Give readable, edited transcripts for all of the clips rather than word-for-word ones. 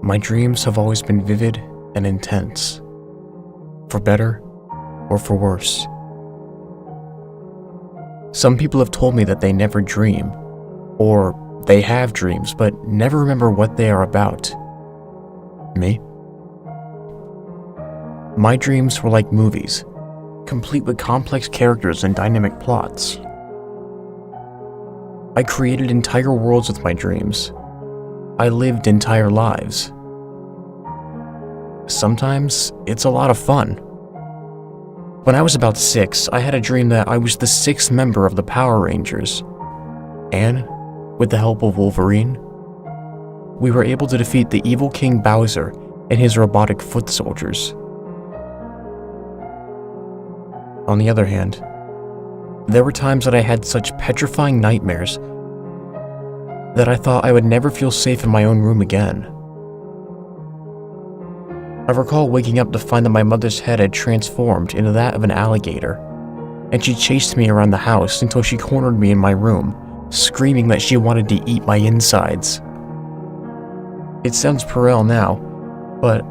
My dreams have always been vivid and intense, for better or for worse. Some people have told me that they never dream, or they have dreams but never remember what they are about. Me? My dreams were like movies, complete with complex characters and dynamic plots. I created entire worlds with my dreams. I lived entire lives. Sometimes it's a lot of fun. When I was about 6, I had a dream that I was the 6th member of the Power Rangers, and, with the help of Wolverine, we were able to defeat the evil King Bowser and his robotic foot soldiers. On the other hand, there were times that I had such petrifying nightmares that I thought I would never feel safe in my own room again. I recall waking up to find that my mother's head had transformed into that of an alligator, and she chased me around the house until she cornered me in my room, screaming that she wanted to eat my insides. It sounds puerile now, but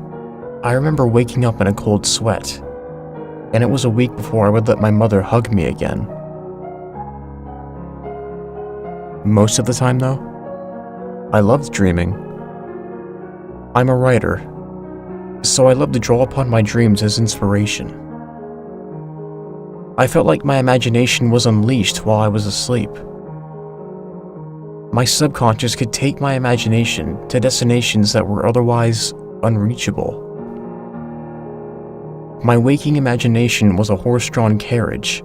I remember waking up in a cold sweat, and it was a week before I would let my mother hug me again. Most of the time, though, I loved dreaming. I'm a writer, so I love to draw upon my dreams as inspiration. I felt like my imagination was unleashed while I was asleep. My subconscious could take my imagination to destinations that were otherwise unreachable. My waking imagination was a horse-drawn carriage,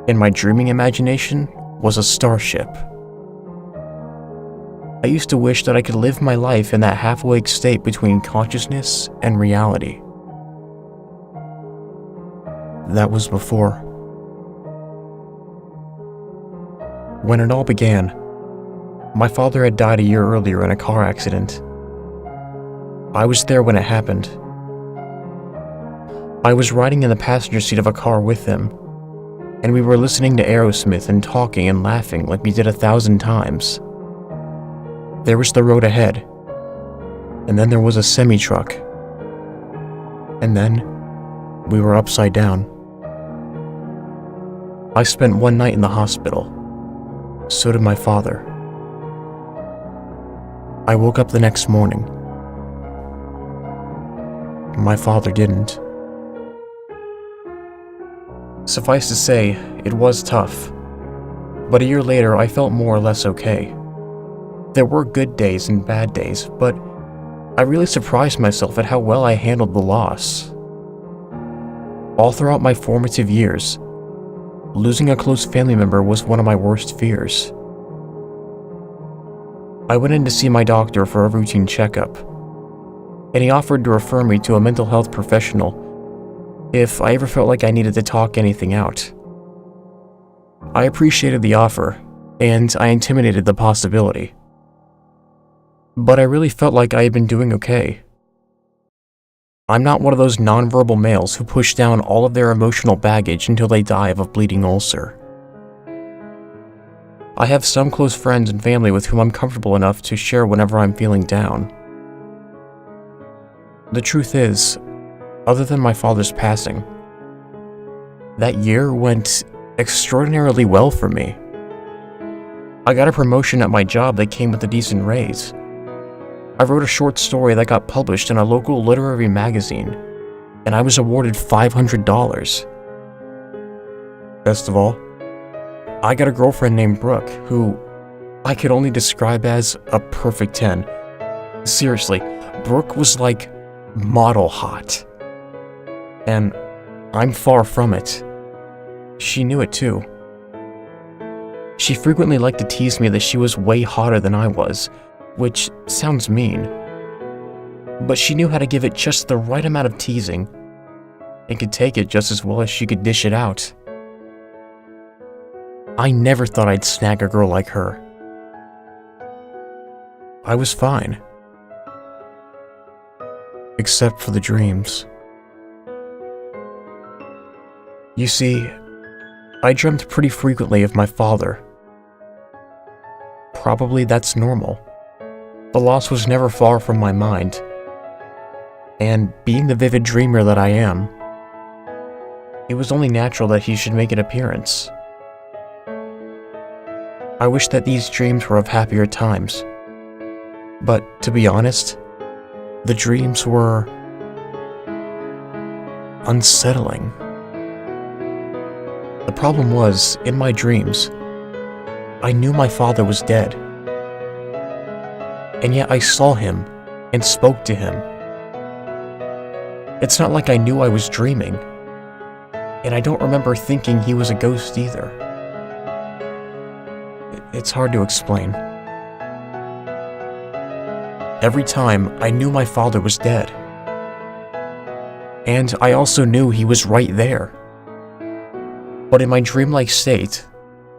and my dreaming imagination was a starship. I used to wish that I could live my life in that half-awake state between consciousness and reality. That was before. When it all began, my father had died a year earlier in a car accident. I was there when it happened. I was riding in the passenger seat of a car with him, and we were listening to Aerosmith and talking and laughing like we did 1,000 times. There was the road ahead, and then there was a semi-truck, and then we were upside down. I spent one night in the hospital. So did my father. I woke up the next morning. My father didn't. Suffice to say, it was tough, but a year later I felt more or less okay. There were good days and bad days, but I really surprised myself at how well I handled the loss. All throughout my formative years, losing a close family member was one of my worst fears. I went in to see my doctor for a routine checkup, and he offered to refer me to a mental health professional if I ever felt like I needed to talk anything out. I appreciated the offer, and I intimidated the possibility. But I really felt like I had been doing okay. I'm not one of those nonverbal males who push down all of their emotional baggage until they die of a bleeding ulcer. I have some close friends and family with whom I'm comfortable enough to share whenever I'm feeling down. The truth is, other than my father's passing, that year went extraordinarily well for me. I got a promotion at my job that came with a decent raise. I wrote a short story that got published in a local literary magazine, and I was awarded $500. Best of all, I got a girlfriend named Brooke, who I could only describe as a perfect 10. Seriously, Brooke was like model hot. And I'm far from it. She knew it too. She frequently liked to tease me that she was way hotter than I was, which sounds mean. But she knew how to give it just the right amount of teasing, and could take it just as well as she could dish it out. I never thought I'd snag a girl like her. I was fine. Except for the dreams. You see, I dreamt pretty frequently of my father. Probably that's normal. The loss was never far from my mind, and being the vivid dreamer that I am, it was only natural that he should make an appearance. I wish that these dreams were of happier times, but to be honest, the dreams were unsettling. The problem was, in my dreams, I knew my father was dead, and yet I saw him and spoke to him. It's not like I knew I was dreaming, and I don't remember thinking he was a ghost either. It's hard to explain. Every time, I knew my father was dead. And I also knew he was right there. But in my dreamlike state,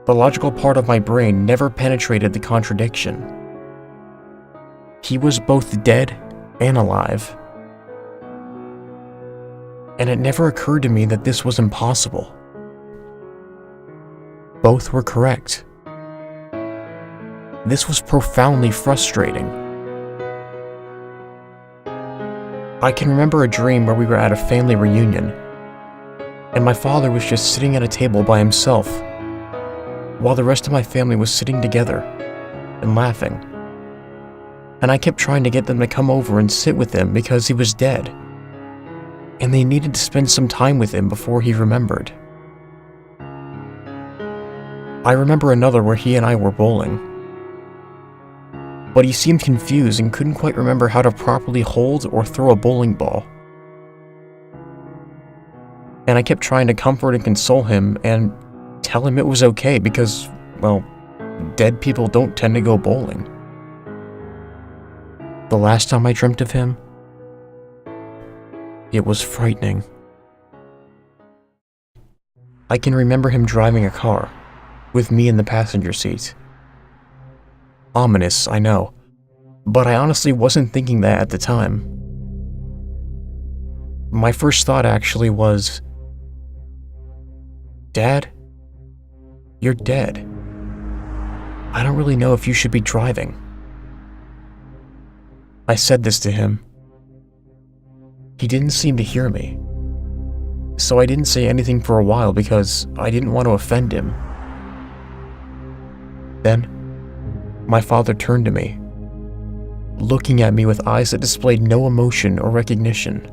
the logical part of my brain never penetrated the contradiction. He was both dead and alive. And it never occurred to me that this was impossible. Both were correct. This was profoundly frustrating. I can remember a dream where we were at a family reunion, and my father was just sitting at a table by himself, while the rest of my family was sitting together and laughing. And I kept trying to get them to come over and sit with him because he was dead, and they needed to spend some time with him before he remembered. I remember another where he and I were bowling, but he seemed confused and couldn't quite remember how to properly hold or throw a bowling ball. And I kept trying to comfort and console him and tell him it was okay because, well, dead people don't tend to go bowling. The last time I dreamt of him, it was frightening. I can remember him driving a car, with me in the passenger seat. Ominous, I know, but I honestly wasn't thinking that at the time. My first thought actually was, Dad, you're dead. I don't really know if you should be driving. I said this to him. He didn't seem to hear me, so I didn't say anything for a while because I didn't want to offend him. Then, my father turned to me, looking at me with eyes that displayed no emotion or recognition.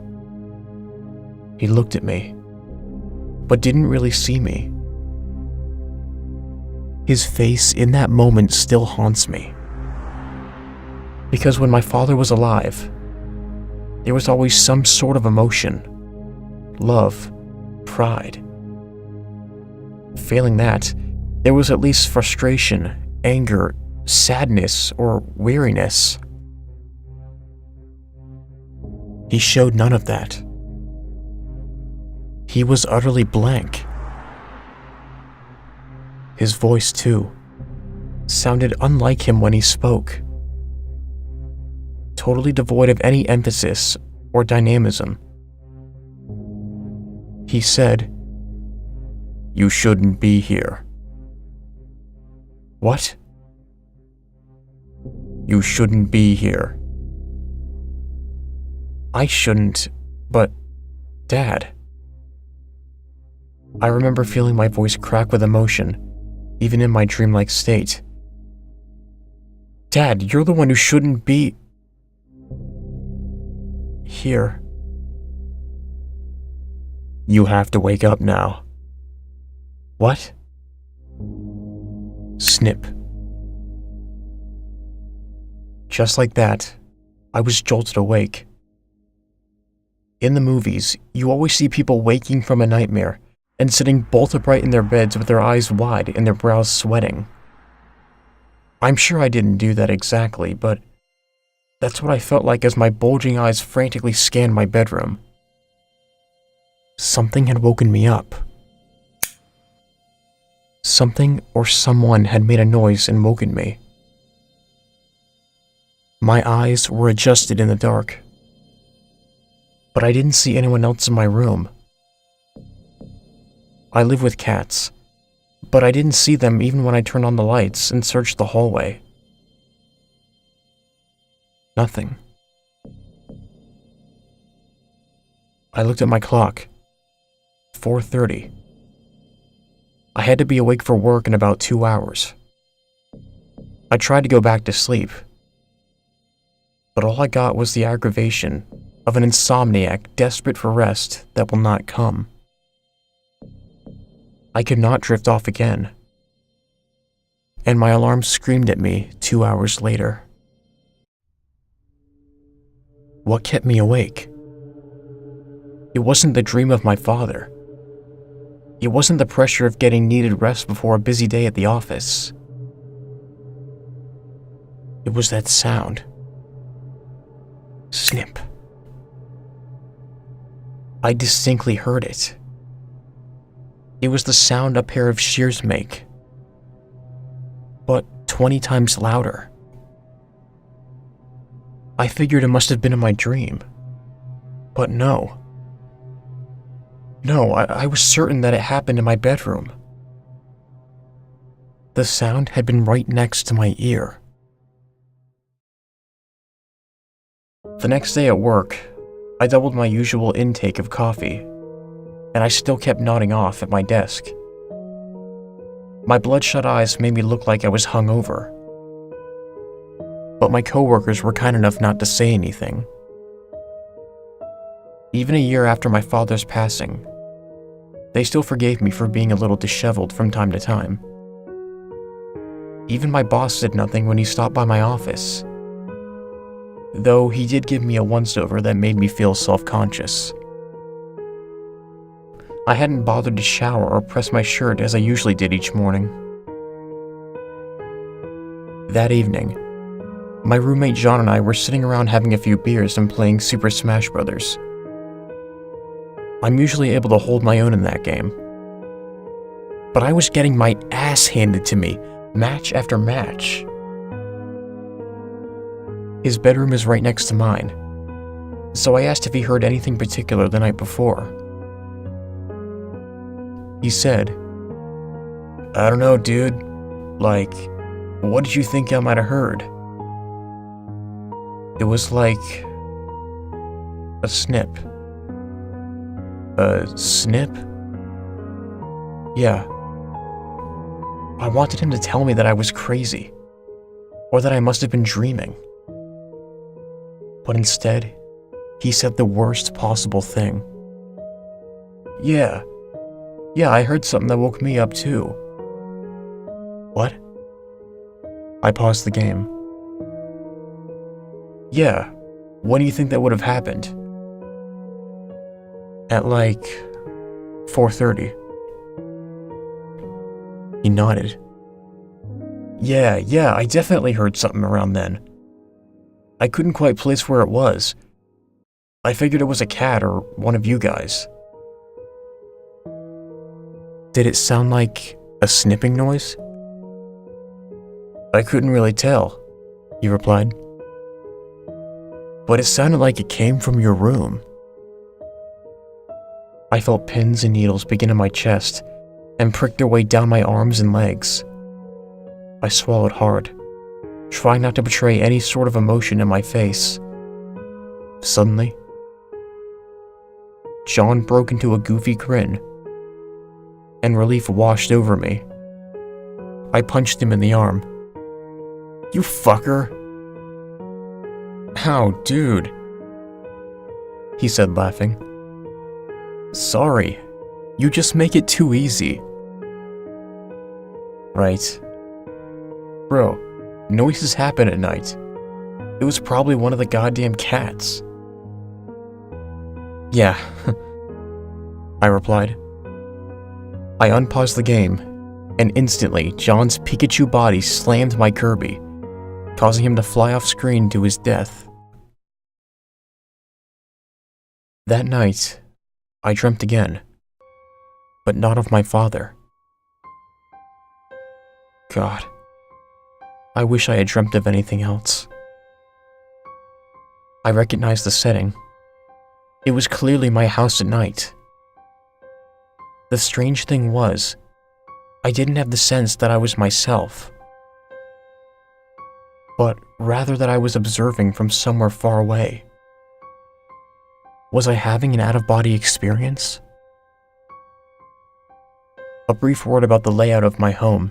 He looked at me, but didn't really see me. His face in that moment still haunts me. Because when my father was alive, there was always some sort of emotion, love, pride. Failing that, there was at least frustration, anger, sadness, or weariness. He showed none of that. He was utterly blank. His voice, too, sounded unlike him when he spoke. Totally devoid of any emphasis or dynamism. He said, "You shouldn't be here." What? You shouldn't be here. I shouldn't, but Dad. I remember feeling my voice crack with emotion, even in my dreamlike state. Dad, you're the one who shouldn't be here. You have to wake up now. What? Snip. Just like that, I was jolted awake. In the movies, you always see people waking from a nightmare and sitting bolt upright in their beds with their eyes wide and their brows sweating. I'm sure I didn't do that exactly, but that's what I felt like as my bulging eyes frantically scanned my bedroom. Something had woken me up. Something or someone had made a noise and woken me. My eyes were adjusted in the dark, but I didn't see anyone else in my room. I live with cats, but I didn't see them even when I turned on the lights and searched the hallway. Nothing. I looked at my clock. 4:30. I had to be awake for work in about 2 hours. I tried to go back to sleep, but all I got was the aggravation of an insomniac desperate for rest that will not come. I could not drift off again, and my alarm screamed at me 2 hours later. What kept me awake? It wasn't the dream of my father. It wasn't the pressure of getting needed rest before a busy day at the office. It was that sound. Snip. I distinctly heard it. It was the sound a pair of shears make, but 20 times louder. I figured it must have been in my dream, but no. No, I was certain that it happened in my bedroom. The sound had been right next to my ear. The next day at work, I doubled my usual intake of coffee, and I still kept nodding off at my desk. My bloodshot eyes made me look like I was hungover, but my coworkers were kind enough not to say anything. Even a year after my father's passing, they still forgave me for being a little disheveled from time to time. Even my boss said nothing when he stopped by my office, though he did give me a once-over that made me feel self-conscious. I hadn't bothered to shower or press my shirt as I usually did each morning. That evening, my roommate John and I were sitting around having a few beers and playing Super Smash Bros. I'm usually able to hold my own in that game, but I was getting my ass handed to me, match after match. His bedroom is right next to mine, so I asked if he heard anything particular the night before. He said, "I don't know, dude. Like, what did you think I might have heard?" It was like a snip. A snip? Yeah. I wanted him to tell me that I was crazy, or that I must have been dreaming. But instead, he said the worst possible thing. Yeah, I heard something that woke me up too." What? I paused the game. Yeah, when do you think that would have happened? At like 4:30. He nodded. Yeah, I definitely heard something around then. I couldn't quite place where it was. I figured it was a cat or one of you guys. Did it sound like a snipping noise? I couldn't really tell, he replied. But it sounded like it came from your room. I felt pins and needles begin in my chest and prick their way down my arms and legs. I swallowed hard, trying not to betray any sort of emotion in my face. Suddenly, John broke into a goofy grin, and relief washed over me. I punched him in the arm. "You fucker!" "Ow, dude," he said, laughing. "Sorry, you just make it too easy." Right. Bro, noises happen at night. It was probably one of the goddamn cats. Yeah, I replied. I unpaused the game, and instantly John's Pikachu body slammed my Kirby, causing him to fly off screen to his death. That night, I dreamt again, but not of my father. God, I wish I had dreamt of anything else. I recognized the setting. It was clearly my house at night. The strange thing was, I didn't have the sense that I was myself, but rather that I was observing from somewhere far away. Was I having an out-of-body experience? A brief word about the layout of my home.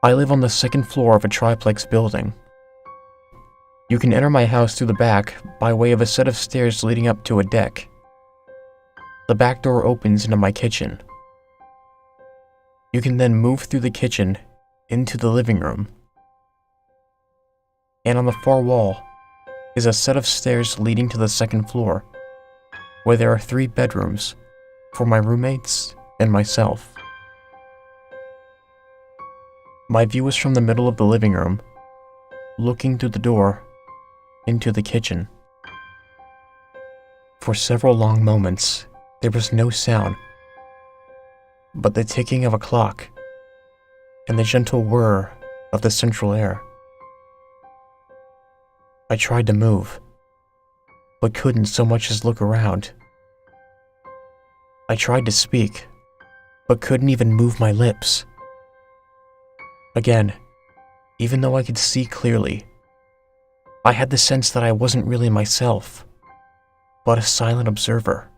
I live on the second floor of a triplex building. You can enter my house through the back by way of a set of stairs leading up to a deck. The back door opens into my kitchen. You can then move through the kitchen into the living room. And on the far wall is a set of stairs leading to the second floor, where there are 3 bedrooms for my roommates and myself. My view is from the middle of the living room, looking through the door into the kitchen. For several long moments, there was no sound but the ticking of a clock and the gentle whir of the central air. I tried to move, but couldn't so much as look around. I tried to speak, but couldn't even move my lips. Again, even though I could see clearly, I had the sense that I wasn't really myself, but a silent observer.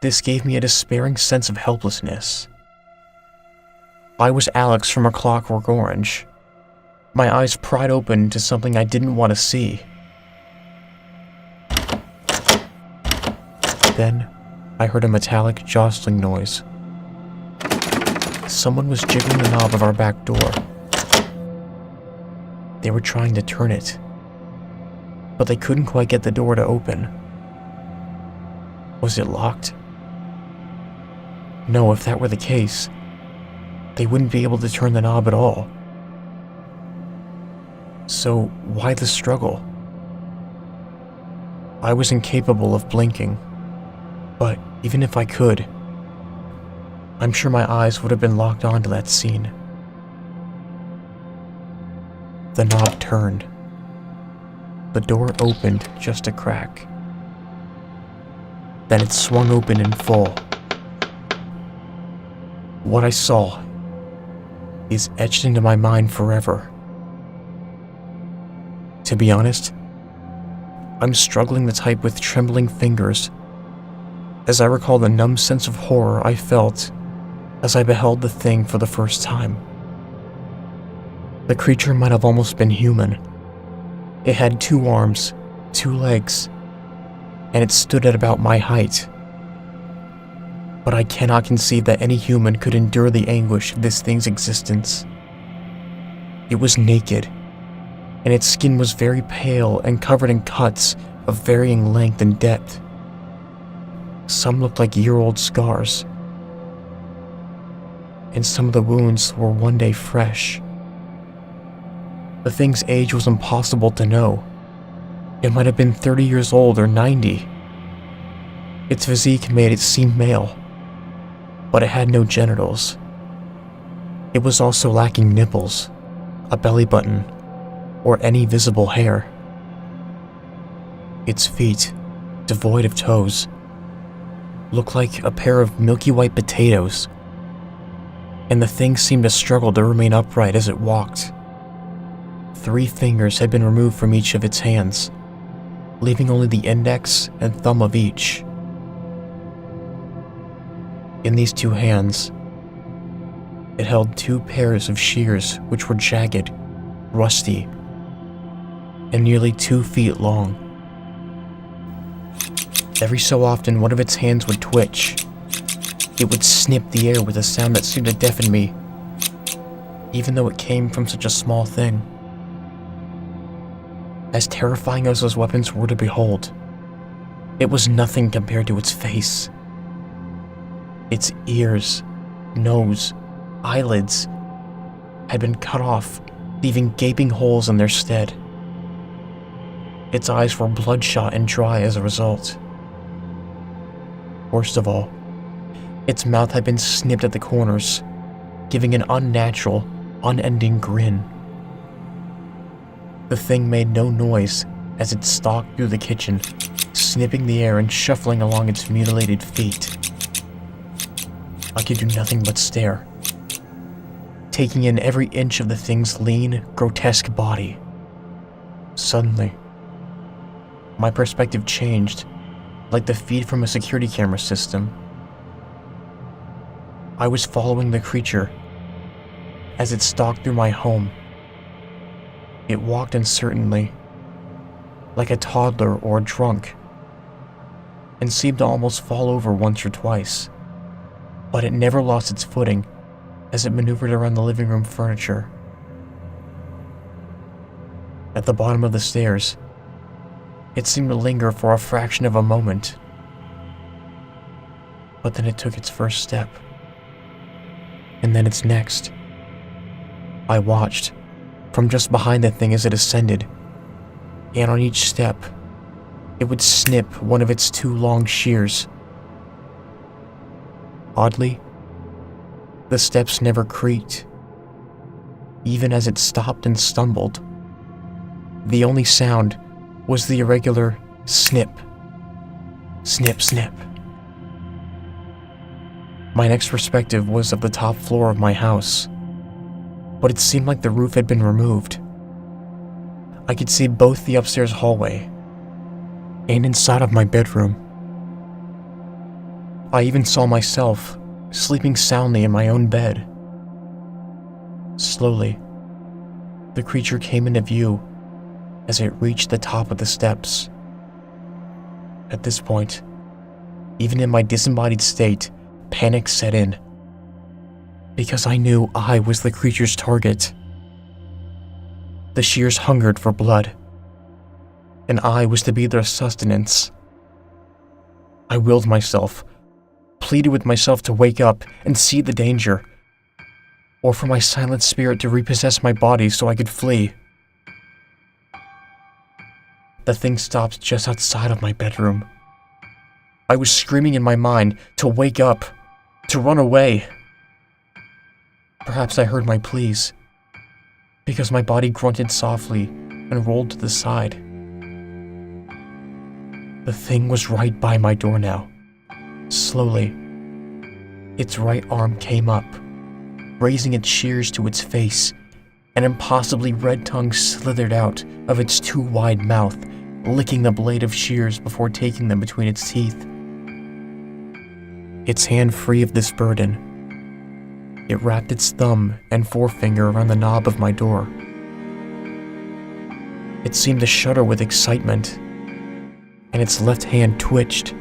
This gave me a despairing sense of helplessness. I was Alex from A Clockwork Orange. My eyes pried open to something I didn't want to see. Then, I heard a metallic jostling noise. Someone was jiggling the knob of our back door. They were trying to turn it, but they couldn't quite get the door to open. Was it locked? No, if that were the case, they wouldn't be able to turn the knob at all. So why the struggle? I was incapable of blinking, but even if I could, I'm sure my eyes would have been locked onto that scene. The knob turned. The door opened just a crack. Then it swung open in full. What I saw is etched into my mind forever. To be honest, I'm struggling to type with trembling fingers as I recall the numb sense of horror I felt as I beheld the thing for the first time. The creature might have almost been human. It had 2 arms, 2 legs, and it stood at about my height. But I cannot conceive that any human could endure the anguish of this thing's existence. It was naked, and its skin was very pale and covered in cuts of varying length and depth. Some looked like year-old scars, and some of the wounds were one day fresh. The thing's age was impossible to know. It might have been 30 years old or 90. Its physique made it seem male, but it had no genitals. It was also lacking nipples, a belly button, or any visible hair. Its feet, devoid of toes, looked like a pair of milky white potatoes, and the thing seemed to struggle to remain upright as it walked. 3 fingers had been removed from each of its hands, leaving only the index and thumb of each. In these 2 hands, it held 2 pairs of shears which were jagged, rusty, and nearly 2 feet long. Every so often, one of its hands would twitch. It would snip the air with a sound that seemed to deafen me, even though it came from such a small thing. As terrifying as those weapons were to behold, it was nothing compared to its face. Its ears, nose, eyelids had been cut off, leaving gaping holes in their stead. Its eyes were bloodshot and dry as a result. Worst of all, its mouth had been snipped at the corners, giving an unnatural, unending grin. The thing made no noise as it stalked through the kitchen, snipping the air and shuffling along its mutilated feet. I could do nothing but stare, taking in every inch of the thing's lean, grotesque body. Suddenly, My perspective changed, like the feed from a security camera system. I was following the creature as it stalked through my home. It walked uncertainly, like a toddler or a drunk, and seemed to almost fall over once or twice, but it never lost its footing as it maneuvered around the living room furniture. At the bottom of the stairs, it seemed to linger for a fraction of a moment, but then it took its first step, and then its next. I watched from just behind the thing as it ascended, and on each step, it would snip one of its 2 long shears. Oddly, the steps never creaked, even as it stopped and stumbled. The only sound was the irregular snip, snip, snip. My next perspective was of the top floor of my house, but it seemed like the roof had been removed. I could see both the upstairs hallway and inside of my bedroom. I even saw myself sleeping soundly in my own bed. Slowly, the creature came into view as it reached the top of the steps. At this point, even in my disembodied state, panic set in, because I knew I was the creature's target. The shears hungered for blood, and I was to be their sustenance. I willed myself, pleaded with myself to wake up and see the danger, or for my silent spirit to repossess my body so I could flee. The thing stopped just outside of my bedroom. I was screaming in my mind to wake up, to run away. Perhaps I heard my pleas, because my body grunted softly and rolled to the side. The thing was right by my door now. Slowly, its right arm came up, raising its shears to its face. An impossibly red tongue slithered out of its too wide mouth, licking the blade of shears before taking them between its teeth. Its hand free of this burden, it wrapped its thumb and forefinger around the knob of my door. It seemed to shudder with excitement, and its left hand twitched.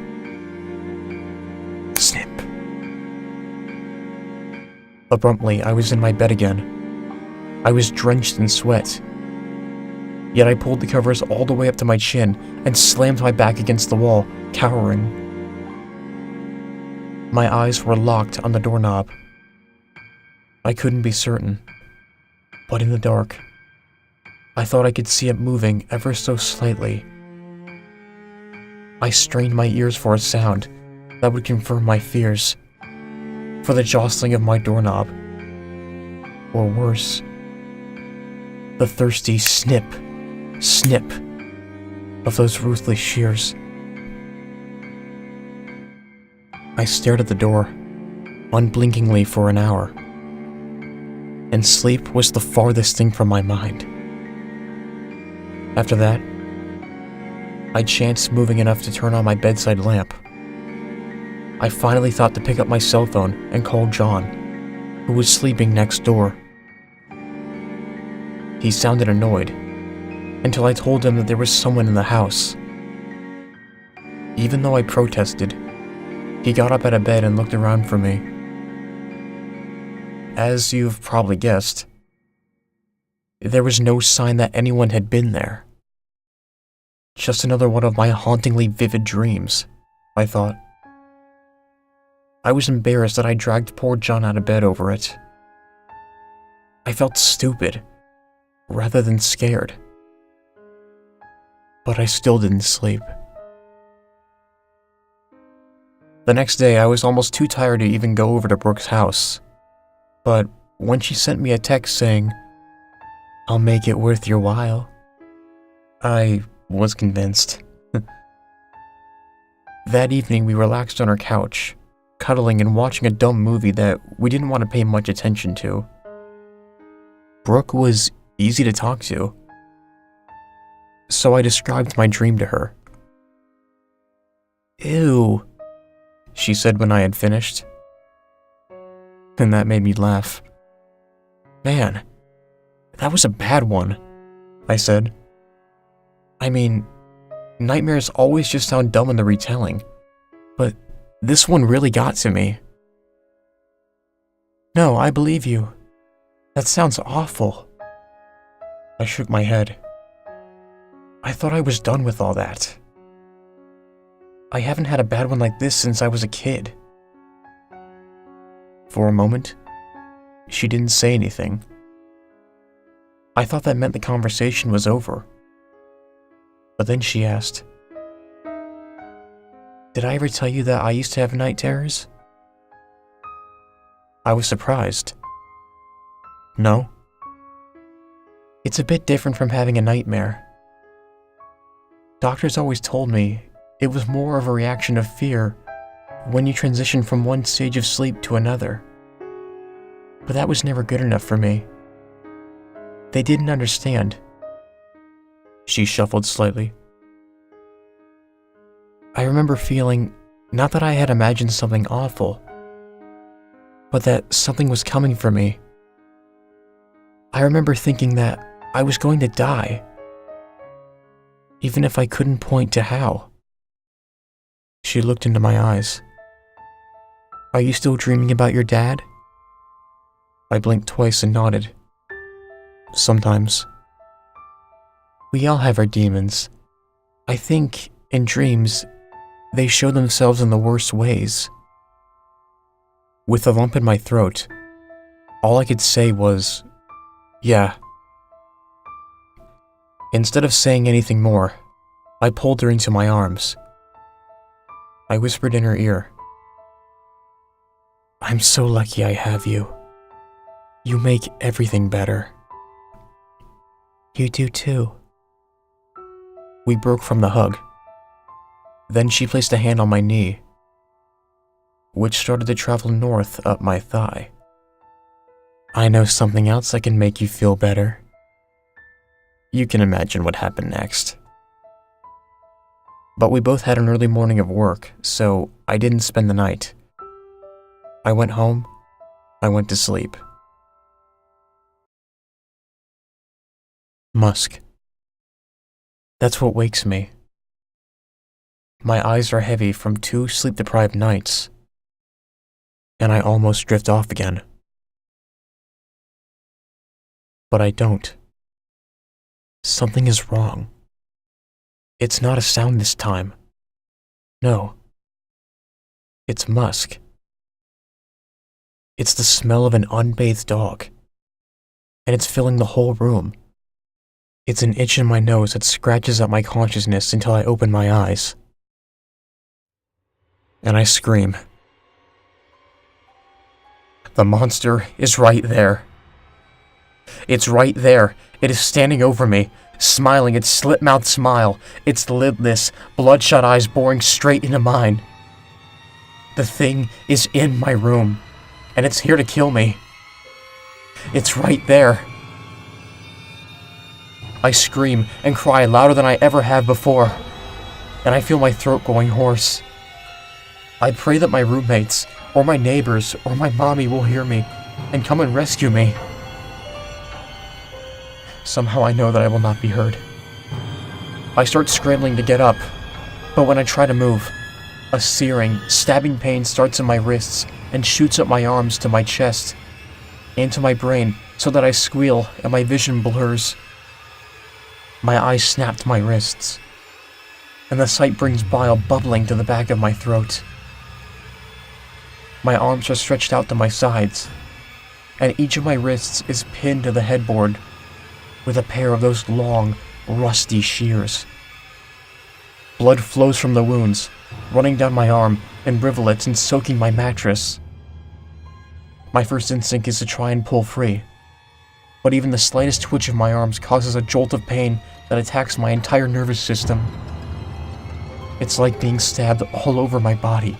Snip. Abruptly, I was in my bed again. I was drenched in sweat. Yet I pulled the covers all the way up to my chin and slammed my back against the wall, cowering. My eyes were locked on the doorknob. I couldn't be certain, but in the dark, I thought I could see it moving ever so slightly. I strained my ears for a sound that would confirm my fears, for the jostling of my doorknob, or worse, the thirsty snip, snip of those ruthless shears. I stared at the door, unblinkingly for an hour, and sleep was the farthest thing from my mind. After that, I chanced moving enough to turn on my bedside lamp. I finally thought to pick up my cell phone and call John, who was sleeping next door. He sounded annoyed, until I told him that there was someone in the house. Even though I protested, he got up out of bed and looked around for me. As you've probably guessed, there was no sign that anyone had been there. Just another one of my hauntingly vivid dreams, I thought. I was embarrassed that I dragged poor John out of bed over it. I felt stupid, rather than scared. But I still didn't sleep. The next day, I was almost too tired to even go over to Brooke's house. But when she sent me a text saying, "I'll make it worth your while," I was convinced. That evening, we relaxed on our couch, cuddling and watching a dumb movie that we didn't want to pay much attention to. Brooke was easy to talk to, so I described my dream to her. Ew, she said when I had finished. And that made me laugh. Man, that was a bad one, I said. I mean, nightmares always just sound dumb in the retelling, but this one really got to me. No, I believe you. That sounds awful. I shook my head. I thought I was done with all that. I haven't had a bad one like this since I was a kid. For a moment, she didn't say anything. I thought that meant the conversation was over. But then she asked, "Did I ever tell you that I used to have night terrors?" I was surprised. No. It's a bit different from having a nightmare. Doctors always told me it was more of a reaction of fear when you transition from one stage of sleep to another. But that was never good enough for me. They didn't understand. She shuffled slightly. I remember feeling, not that I had imagined something awful, but that something was coming for me. I remember thinking that I was going to die, even if I couldn't point to how. She looked into my eyes. Are you still dreaming about your dad? I blinked twice and nodded. Sometimes. We all have our demons. I think, in dreams, they show themselves in the worst ways. With a lump in my throat, all I could say was, "Yeah." Instead of saying anything more, I pulled her into my arms. I whispered in her ear, "I'm so lucky I have you. You make everything better." You do too. We broke from the hug. Then she placed a hand on my knee, which started to travel north up my thigh. I know something else that can make you feel better. You can imagine what happened next. But we both had an early morning of work, so I didn't spend the night. I went home, I went to sleep. Musk. That's what wakes me. My eyes are heavy from 2 sleep-deprived nights, and I almost drift off again. But I don't. Something is wrong. It's not a sound this time. No. It's musk. It's the smell of an unbathed dog, and it's filling the whole room. It's an itch in my nose that scratches at my consciousness until I open my eyes. And I scream. The monster is right there. It's right there. It is standing over me, smiling its slit-mouthed smile, its lidless, bloodshot eyes boring straight into mine. The thing is in my room, and it's here to kill me. It's right there. I scream and cry louder than I ever have before, and I feel my throat going hoarse. I pray that my roommates, or my neighbors, or my mommy will hear me and come and rescue me. Somehow I know that I will not be heard. I start scrambling to get up, but when I try to move, a searing, stabbing pain starts in my wrists and shoots up my arms to my chest, and to my brain so that I squeal and my vision blurs. My eyes snap to my wrists, and the sight brings bile bubbling to the back of my throat. My arms are stretched out to my sides, and each of my wrists is pinned to the headboard with a pair of those long, rusty shears. Blood flows from the wounds, running down my arm in rivulets and soaking my mattress. My first instinct is to try and pull free, but even the slightest twitch of my arms causes a jolt of pain that attacks my entire nervous system. It's like being stabbed all over my body.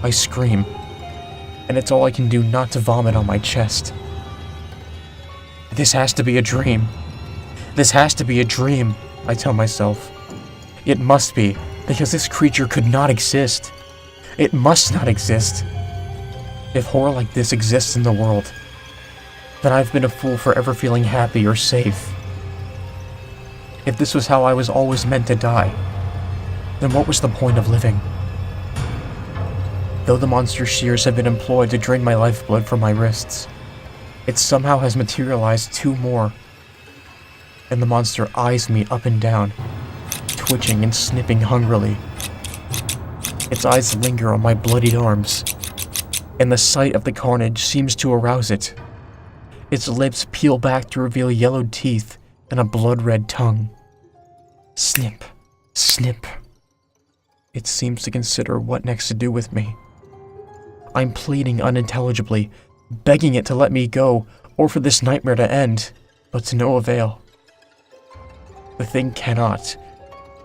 I scream, and it's all I can do not to vomit on my chest. This has to be a dream. This has to be a dream, I tell myself. It must be. Because this creature could not exist. It must not exist. If horror like this exists in the world, then I've been a fool for ever feeling happy or safe. If this was how I was always meant to die, then what was the point of living? Though the monster's shears have been employed to drain my lifeblood from my wrists, it somehow has materialized two more, and the monster eyes me up and down, twitching and snipping hungrily. Its eyes linger on my bloodied arms, and the sight of the carnage seems to arouse it. Its lips peel back to reveal yellowed teeth and a blood-red tongue. Snip, snip. It seems to consider what next to do with me. I'm pleading unintelligibly, begging it to let me go, or for this nightmare to end, but to no avail. The thing cannot,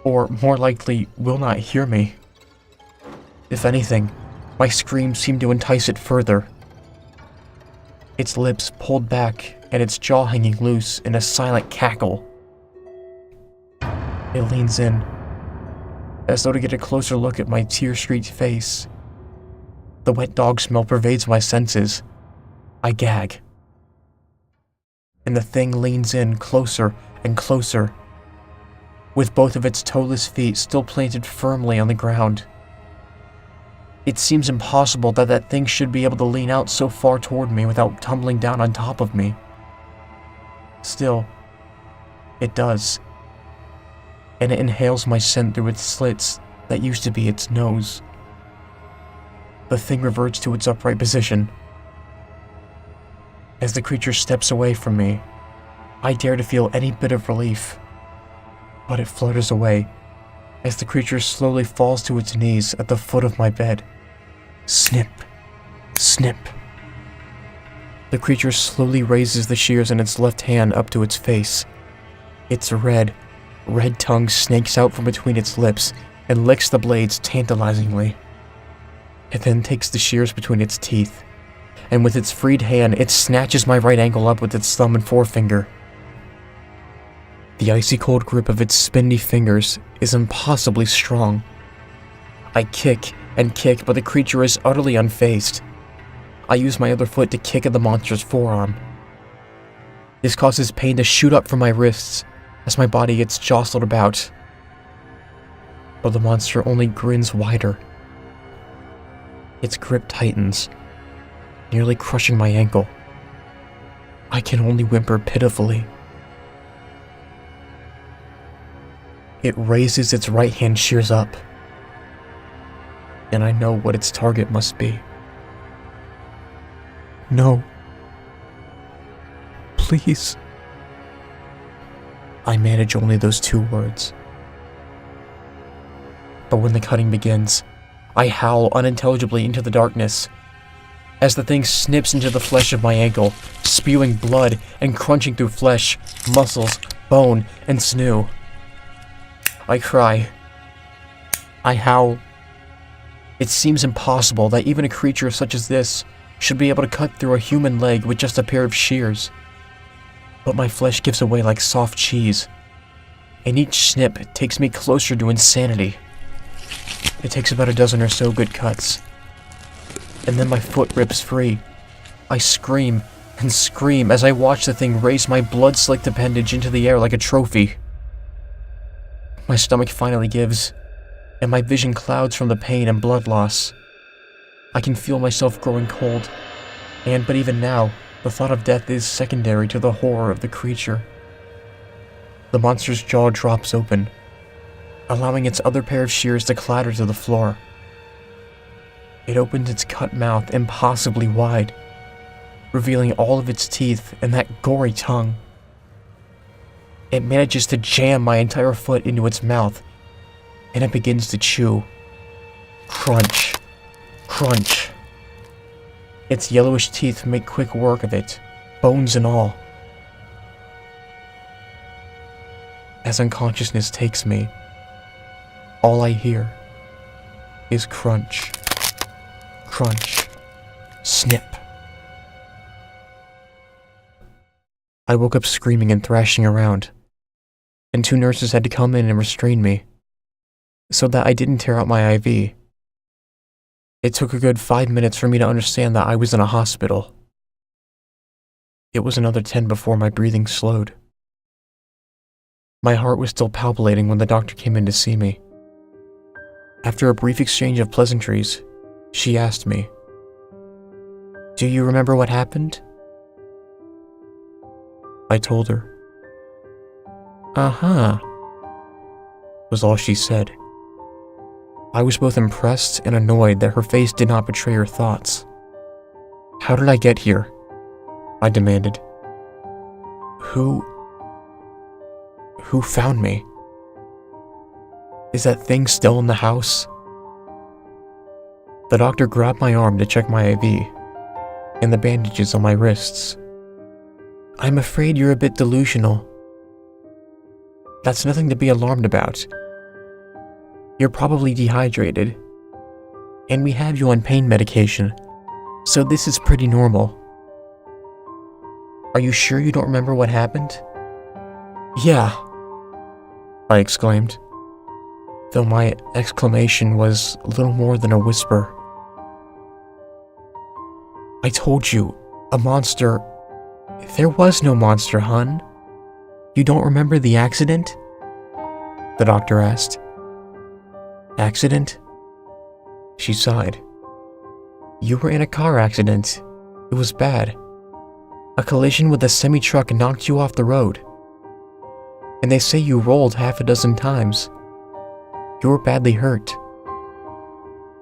or more likely, will not hear me. If anything, my screams seem to entice it further. Its lips pulled back and its jaw hanging loose in a silent cackle. It leans in, as though to get a closer look at my tear-streaked face. The wet dog smell pervades my senses. I gag. And the thing leans in closer and closer, with both of its toeless feet still planted firmly on the ground. It seems impossible that that thing should be able to lean out so far toward me without tumbling down on top of me. Still, it does. And it inhales my scent through its slits that used to be its nose. The thing reverts to its upright position. As the creature steps away from me, I dare to feel any bit of relief. But it flutters away as the creature slowly falls to its knees at the foot of my bed. Snip, snip. The creature slowly raises the shears in its left hand up to its face. Its red tongue snakes out from between its lips and licks the blades tantalizingly. It then takes the shears between its teeth, and with its freed hand, it snatches my right ankle up with its thumb and forefinger. The icy cold grip of its spindly fingers is impossibly strong. I kick and kick, but the creature is utterly unfazed. I use my other foot to kick at the monster's forearm. This causes pain to shoot up from my wrists as my body gets jostled about. But the monster only grins wider. Its grip tightens, nearly crushing my ankle. I can only whimper pitifully. It raises its right hand shears up, and I know what its target must be. No. Please. I manage only those two words. But when the cutting begins, I howl unintelligibly into the darkness as the thing snips into the flesh of my ankle, spewing blood and crunching through flesh, muscles, bone, and sinew. I cry. I howl. It seems impossible that even a creature such as this should be able to cut through a human leg with just a pair of shears. But my flesh gives away like soft cheese, and each snip takes me closer to insanity. It takes about a dozen or so good cuts, and then my foot rips free. I scream and scream as I watch the thing raise my blood-slicked appendage into the air like a trophy. My stomach finally gives, and my vision clouds from the pain and blood loss. I can feel myself growing cold, but even now, the thought of death is secondary to the horror of the creature. The monster's jaw drops open, allowing its other pair of shears to clatter to the floor. It opens its cut mouth impossibly wide, revealing all of its teeth and that gory tongue. It manages to jam my entire foot into its mouth, and it begins to chew. Crunch. Crunch. Its yellowish teeth make quick work of it, bones and all. As unconsciousness takes me, all I hear is crunch, crunch, snip. I woke up screaming and thrashing around, and two nurses had to come in and restrain me. so that I didn't tear out my IV. It took a good 5 minutes for me to understand that I was in a hospital. It was another 10 before my breathing slowed. My heart was still palpitating when the doctor came in to see me. After a brief exchange of pleasantries, she asked me, "Do you remember what happened?" I told her. "Uh-huh," was all she said. I was both impressed and annoyed that her face did not betray her thoughts. "How did I get here?" I demanded. Who found me? Is that thing still in the house?" The doctor grabbed my arm to check my IV and the bandages on my wrists. "I'm afraid you're a bit delusional. That's nothing to be alarmed about. You're probably dehydrated, and we have you on pain medication, so this is pretty normal." "Are you sure you don't remember what happened?" "Yeah," I exclaimed, though my exclamation was little more than a whisper. "I told you, a monster—" "There was no monster, hun. You don't remember the accident?" the doctor asked. "Accident?" She sighed. "You were in a car accident. It was bad. A collision with a semi-truck knocked you off the road. And they say you rolled half a dozen times. You were badly hurt.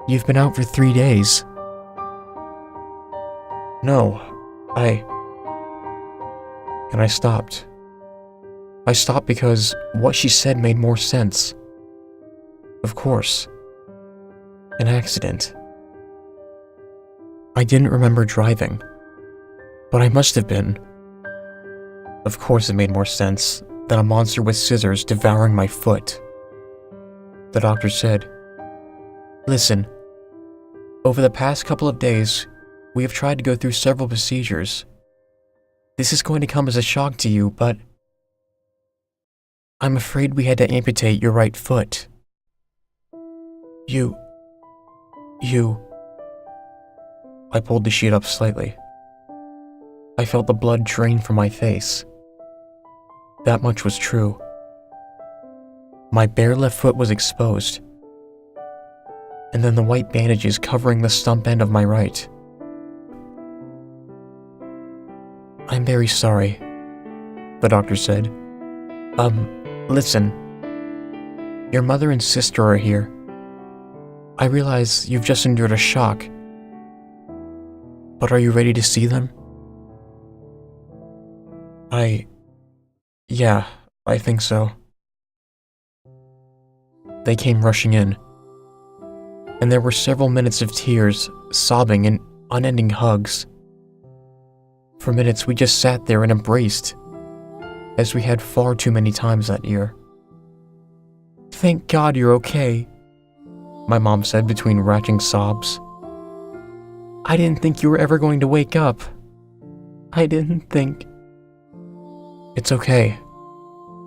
You've been out for 3 days." "No, And I stopped. I stopped because what she said made more sense. Of course. An accident. I didn't remember driving, but I must have been. Of course it made more sense than a monster with scissors devouring my foot. The doctor said, "Listen, over the past couple of days, we have tried to go through several procedures. This is going to come as a shock to you, but I'm afraid we had to amputate your right foot. You... I pulled the sheet up slightly. I felt the blood drain from my face. That much was true. My bare left foot was exposed, and then the white bandages covering the stump end of my right. "I'm very sorry," the doctor said. Listen. Your mother and sister are here. I realize you've just endured a shock, but are you ready to see them?" Yeah, I think so." They came rushing in, and there were several minutes of tears, sobbing, and unending hugs. For minutes we just sat there and embraced, as we had far too many times that year. "Thank God you're okay," my mom said between ratching sobs. "I didn't think you were ever going to wake up. I didn't think—" "It's okay,"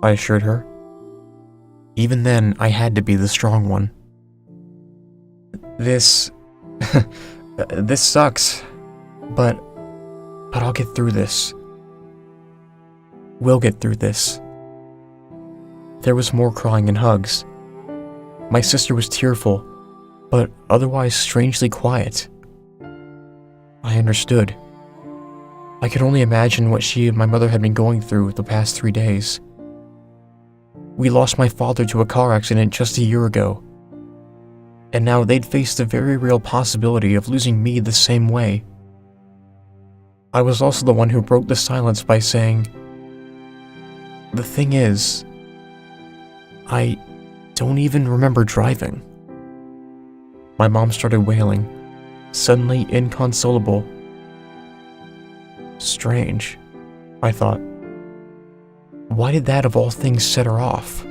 I assured her. Even then, I had to be the strong one. This sucks, but I'll get through this. We'll get through this." There was more crying and hugs. My sister was tearful, but otherwise strangely quiet. I understood. I could only imagine what she and my mother had been going through the past 3 days. We lost my father to a car accident just a year ago, and now they'd face the very real possibility of losing me the same way. I was also the one who broke the silence by saying, "The thing is, I don't even remember driving." My mom started wailing, suddenly inconsolable. Strange, I thought. Why did that of all things set her off?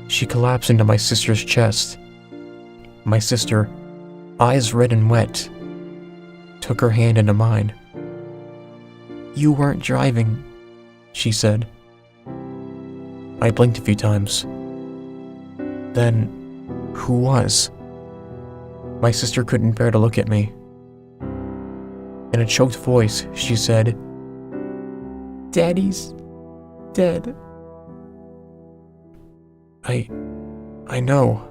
She collapsed into my sister's chest. My sister, eyes red and wet, took her hand into mine. "You weren't driving," she said. I blinked a few times. Then, who was? My sister couldn't bear to look at me. In a choked voice, she said, "Daddy's dead." I know,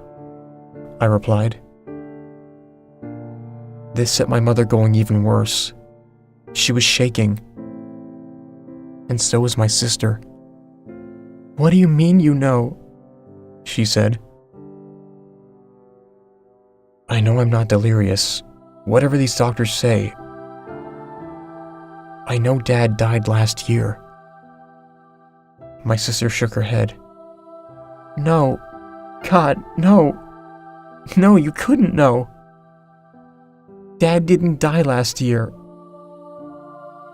I replied. This set my mother going even worse. She was shaking. And so was my sister. "What do you mean you know?" she said. I know I'm not delirious, whatever these doctors say. I know Dad died last year. My sister shook her head. "No, God, no. No, you couldn't know. Dad didn't die last year.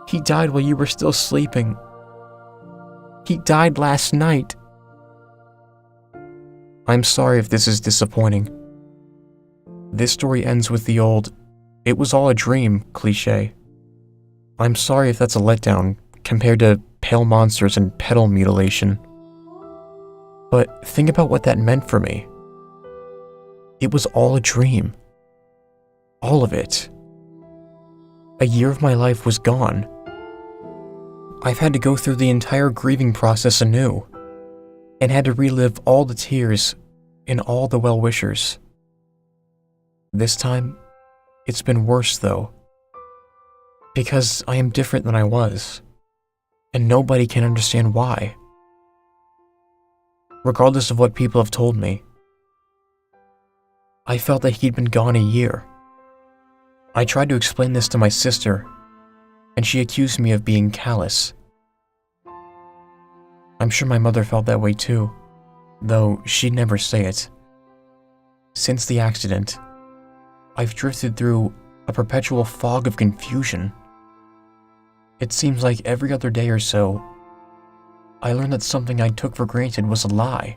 He died while you were still sleeping. He died last night." I'm sorry if this is disappointing. This story ends with the old, "it was all a dream" cliché. I'm sorry if that's a letdown compared to pale monsters and petal mutilation. But think about what that meant for me. It was all a dream. All of it. A year of my life was gone. I've had to go through the entire grieving process anew, and had to relive all the tears and all the well-wishers. This time, it's been worse though, because I am different than I was, and nobody can understand why. Regardless of what people have told me, I felt that he'd been gone a year. I tried to explain this to my sister, and she accused me of being callous. I'm sure my mother felt that way too, though she'd never say it. Since the accident, I've drifted through a perpetual fog of confusion. It seems like every other day or so, I learned that something I took for granted was a lie.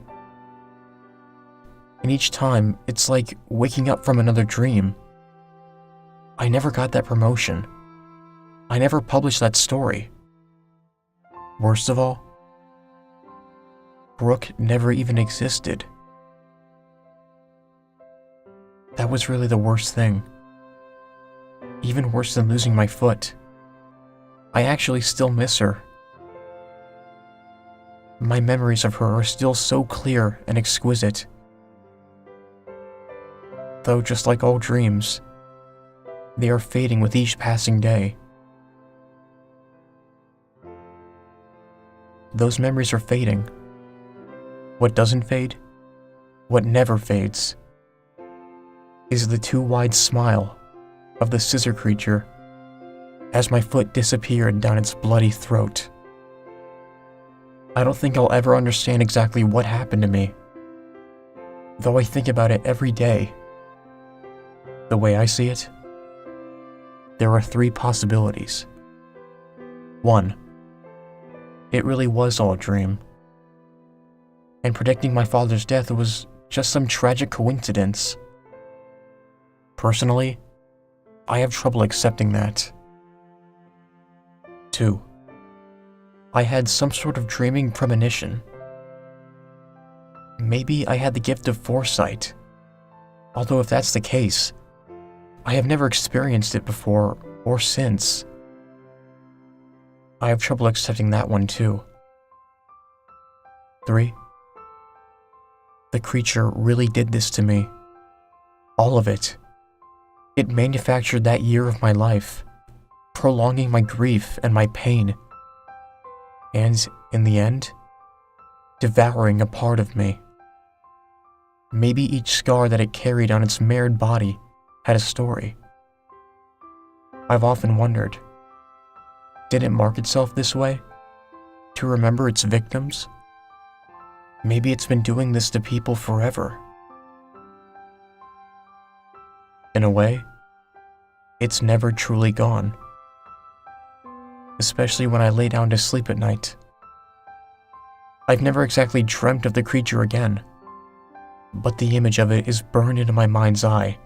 And each time, it's like waking up from another dream. I never got that promotion. I never published that story. Worst of all, Brooke never even existed. That was really the worst thing. Even worse than losing my foot. I actually still miss her. My memories of her are still so clear and exquisite. Though just like all dreams, they are fading with each passing day. Those memories are fading. What doesn't fade, what never fades, is the too wide smile of the scissor creature as my foot disappeared down its bloody throat. I don't think I'll ever understand exactly what happened to me, though I think about it every day. The way I see it, there are 3 possibilities. 1. It really was all a dream, and predicting my father's death was just some tragic coincidence. Personally, I have trouble accepting that. 2. I had some sort of dreaming premonition. Maybe I had the gift of foresight, although if that's the case, I have never experienced it before or since. I have trouble accepting that one too. 3. The creature really did this to me. All of it. It manufactured that year of my life, prolonging my grief and my pain, and, in the end, devouring a part of me. Maybe each scar that it carried on its marred body had a story. I've often wondered, did it mark itself this way, to remember its victims? Maybe it's been doing this to people forever. In a way, it's never truly gone. Especially when I lay down to sleep at night. I've never exactly dreamt of the creature again, but the image of it is burned into my mind's eye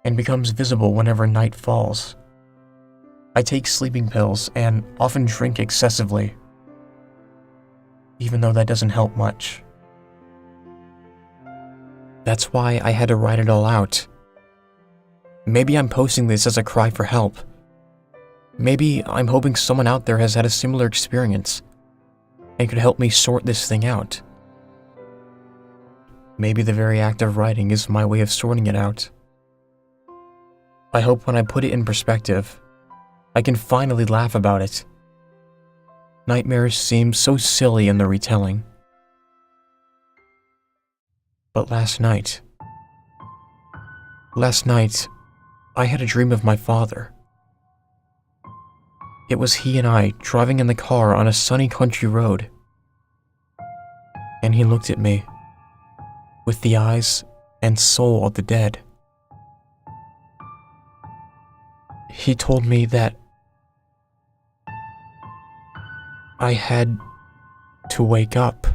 and becomes visible whenever night falls. I take sleeping pills and often drink excessively, even though that doesn't help much. That's why I had to write it all out. Maybe I'm posting this as a cry for help. Maybe I'm hoping someone out there has had a similar experience and could help me sort this thing out. Maybe the very act of writing is my way of sorting it out. I hope when I put it in perspective, I can finally laugh about it. Nightmares seem so silly in the retelling. But last night, I had a dream of my father. It was he and I driving in the car on a sunny country road. And he looked at me with the eyes and soul of the dead. He told me that I had to wake up.